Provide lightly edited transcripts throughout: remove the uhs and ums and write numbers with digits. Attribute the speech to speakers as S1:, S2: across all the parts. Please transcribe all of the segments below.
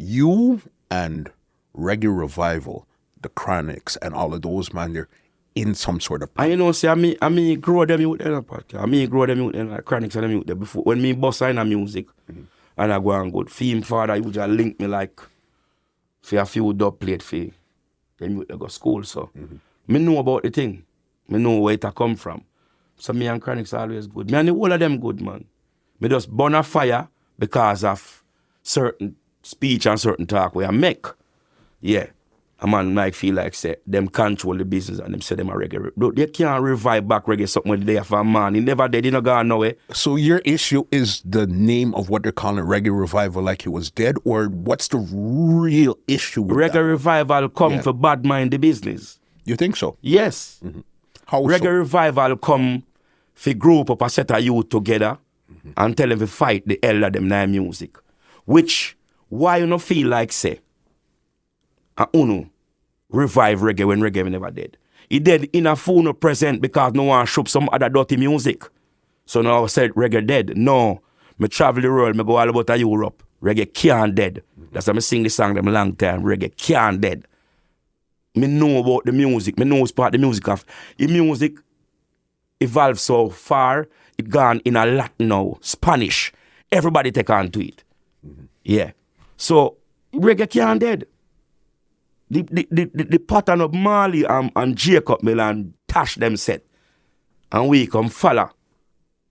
S1: you and Reggae Revival, the Chronixx, and all of those, man, they're in some sort of...
S2: And you know, see, I mean, grow them youth in a podcast. I mean, grow them youth in a Chronixx and them youth there before. When me bust in a music, and I go and go, Theme Father usually link me like, for a few dub plate for them youth they go school, so. Me know about the thing. Me know where it come from. So me and Chronixx always good. Me and the whole of them good, man. Me just burn a fire because of certain speech and certain talk where I make. Yeah. A man might feel like say them control the business and them say them a reggae. They can't revive back reggae something when they have a man. He never dead, he not gone nowhere.
S1: So your issue is the name of what they're calling Reggae Revival, like he was dead, or what's the real issue with
S2: Reggae
S1: that?
S2: Revival come for bad mind the business.
S1: You think so?
S2: Yes.
S1: How
S2: Reggae
S1: so?
S2: Revival come for group up a set of youth together and tell them to fight the elder them in music. Which, why you not feel like say, Uno revive reggae when reggae never dead. He dead in a funeral present because no one shoot some other dirty music. So now I said reggae dead. No. Me travel the world, me go all about Europe. Reggae can't dead. That's why I sing the song them long time. Reggae can't dead. Me know about the music. Me know it's part of the music of the music evolved so far, it gone in a Latin now, Spanish. Everybody take on to it. Yeah. So reggae can't dead. The pattern of Marley and Jacob Milan Tash them set. And we come follow.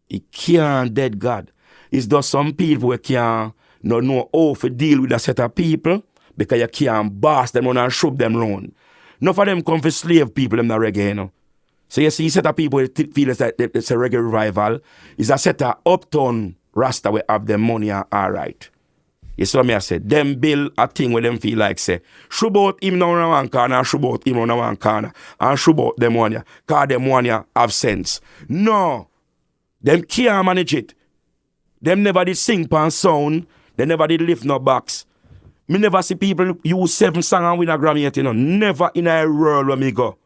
S2: It can't dead God. It's just some people who can't not know how to deal with a set of people because you can't boss them on and shove them round. Enough of them come for slave people in the reggae, you know. So you see set of people who feel it's like it's a reggae revival. It's a set of uptown rasta where have them money and alright. You saw me I said, them build a thing where them feel like say, shoot out him down in one corner, shoot out him down one corner, and shoot out them one ya, cause them one ya have sense. No. Them can't manage it. Them never did sing pan sound, they never did lift no box. Me never see people use 7 songs and win a Grammy yet, you know. Never in a world where me go.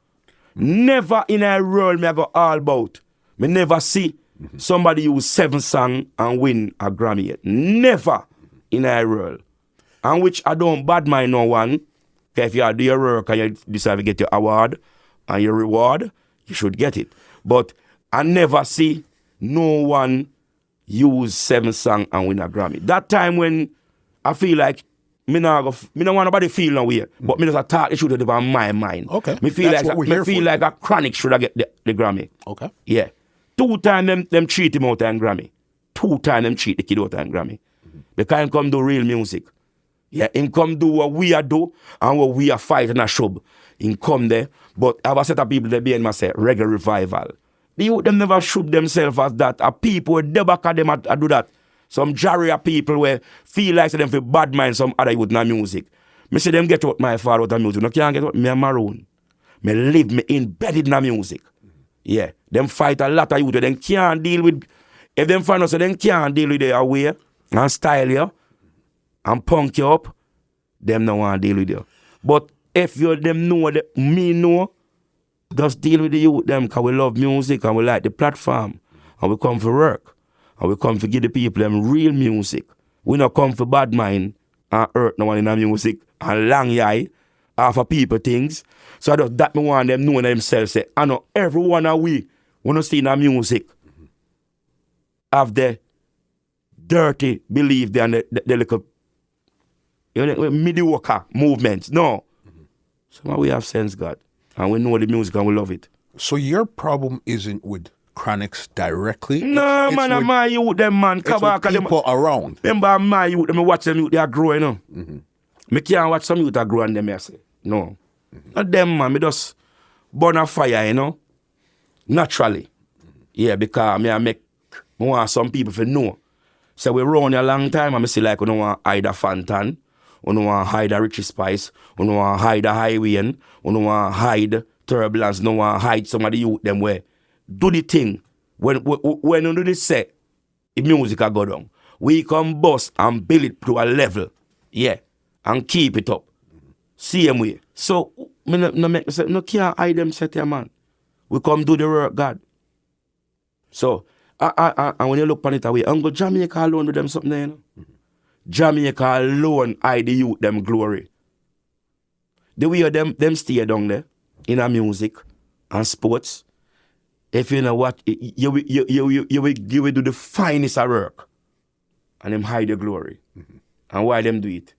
S2: Never in a world me I go all about. Me never see somebody use 7 songs and win a Grammy yet. Never in a world. And which I don't bad mind no one. Because if you do your work and you decide to get your award and your reward, you should get it. But I never see no one use 7 songs and win a Grammy. That time when I feel like me don't want nobody feel no way, but me just a thought it should have been my mind.
S1: Okay.
S2: Me feel
S1: That's
S2: like
S1: what we're here for.
S2: like a Chronixx should have get the Grammy.
S1: Okay.
S2: Yeah. 2 times them cheat him out and Grammy. 2 times them cheat the kid out and Grammy. Because him come do real music. Yeah, him come do what we are do and what we are fighting a shub. Him come there, but I have a set of people that behind me say Reggae Revival. The youth them never shoot themselves as that. A people where they back at them at do that. Some jarrier people where feel like them feel bad mind some other youth na music. Me say them get out my father out of music. No can't get out me a maroon. Me live me embedded in music. Yeah. Them fight a lot of youth. Them can't deal with if them find us, them can't deal with their way and style you and punk you up, them no want to deal with you. But if you them know that me know, just deal with the youth them because we love music and we like the platform and we come for work and we come to give the people them real music. We not come for bad mind and hurt no one in the music and long eye half of people things. So that me want them know themselves say, I know everyone of we want to see in the music have the dirty belief and the little mediocre movements. No. So we have sense, God. And we know the music and we love it.
S1: So your problem isn't with Chronixx directly?
S2: No,
S1: it's
S2: man,
S1: with,
S2: my youth, them man.
S1: it's with people around.
S2: Remember my youth, them watch them youth, they are growing, you know. Me can't watch some youth that grow and them, I say. No. Not them, man. Me just burn a fire, you know. Naturally. Yeah, because I want some people to know. So we run a long time and I see like we don't want to hide a Fantan, we don't want to hide a Richie Spice, we don't want to hide a Highway, we don't want to hide Turbulence, we don't want to hide some of the youth them where do the thing. When you do this set, the music will go down. We come bust and build it to a level. Yeah. And keep it up. Same way. So no can't hide them set here, man. We come do the work, God. So and when you look on it away, Uncle Jamaica alone do them something there, you know? Jamaica alone hide the youth them glory. The way them stay down there in our music and sports, if you know what, you will do the finest of work and them hide the glory. Mm-hmm. And why them do it?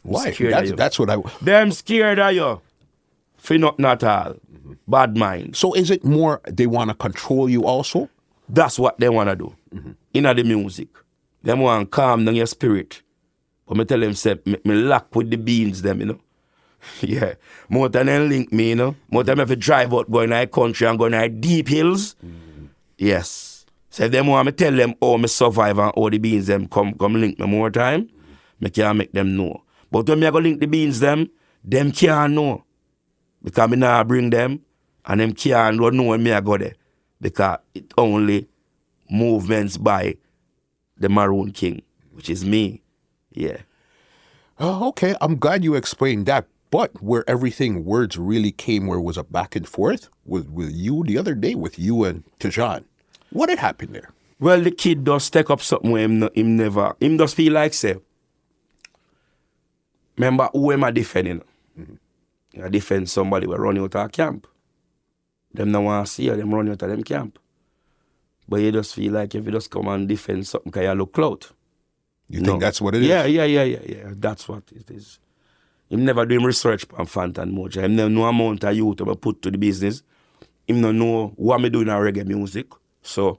S1: Why? That's what I...
S2: Them scared of you. For nothing at all. Mm-hmm. Bad mind.
S1: So is it more they want to control you also?
S2: That's what they want to do. Mm-hmm. In the music. Them want to calm down your spirit. But me tell them, say, me lock with the beans them, you know. Yeah. More than they link me, you know. More than I have to drive out going to the country and going to deep hills. Mm-hmm. Yes. So if them want me tell them how me survive and how the beans them come link me more time, me can't make them know. But when me go link the beans them can't know. Because me now bring them and them can't know when me I go there. Because it only movements by the Maroon King, which is me. Yeah.
S1: Oh, okay. I'm glad you explained that. But where words really came, where it was a back and forth with you the other day, with you and T'Jean. What had happened there?
S2: Well, the kid does take up something where him does feel like, say, remember who am I defending? Mm-hmm. I defend somebody who run out of camp. Them don't want to see you, them run out of them camp. But you just feel like if you just come and defend something, because you look clout.
S1: You think that's what it is?
S2: Yeah. That's what it is. Him never doing research on FANTAN MOJAH. Him never know amount of youth I put to the business. Him don't know what me doing in reggae music. So,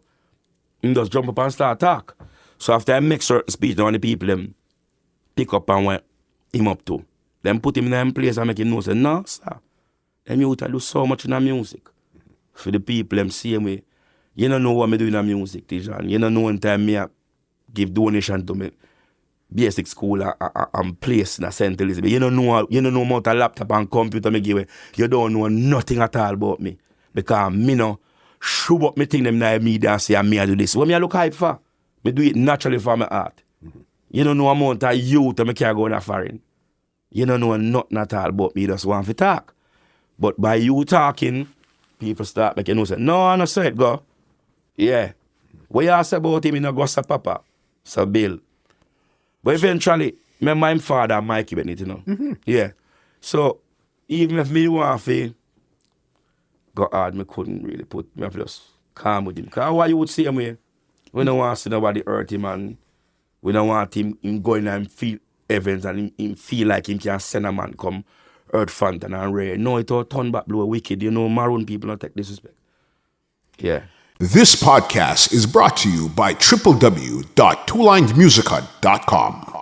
S2: him just jump up and start talk. So after I make certain speech, now the people them pick up and what him up to. Then put him in them place and make him know, say, no, sir. Them youth I do so much in the music. For the people them see me. You don't know what me do in the music, T'Jean. You don't know when time me give donation to me basic school and place in St. Elizabeth. You don't know about a laptop and computer me give. You don't know nothing at all about me. Because me no show up me thing them in the media and say me I do this. What me I look hype for? Me do it naturally for my art. Mm-hmm. You don't know amount of youth that me can go in a foreign. You don't know nothing at all about me, just want to talk. But by you talking, people start making you say, no, I don't say it, go. Yeah. What you say about him, you know, go say Papa. So Bill. But eventually, my father and Mikey Bennett, you know. Mm-hmm. Yeah. So, even if me want to go hard, me couldn't really put, me have to just calm with him. Because what you would say, me, we don't want to see nobody hurt him and we don't want him going and feel events and him feel like him can send a man come hurt FANTAN and Ray. No, it all turn back blue wicked. You know, Maroon people don't take disrespect. Yeah.
S1: This podcast is brought to you by www.twolinedmusichut.com.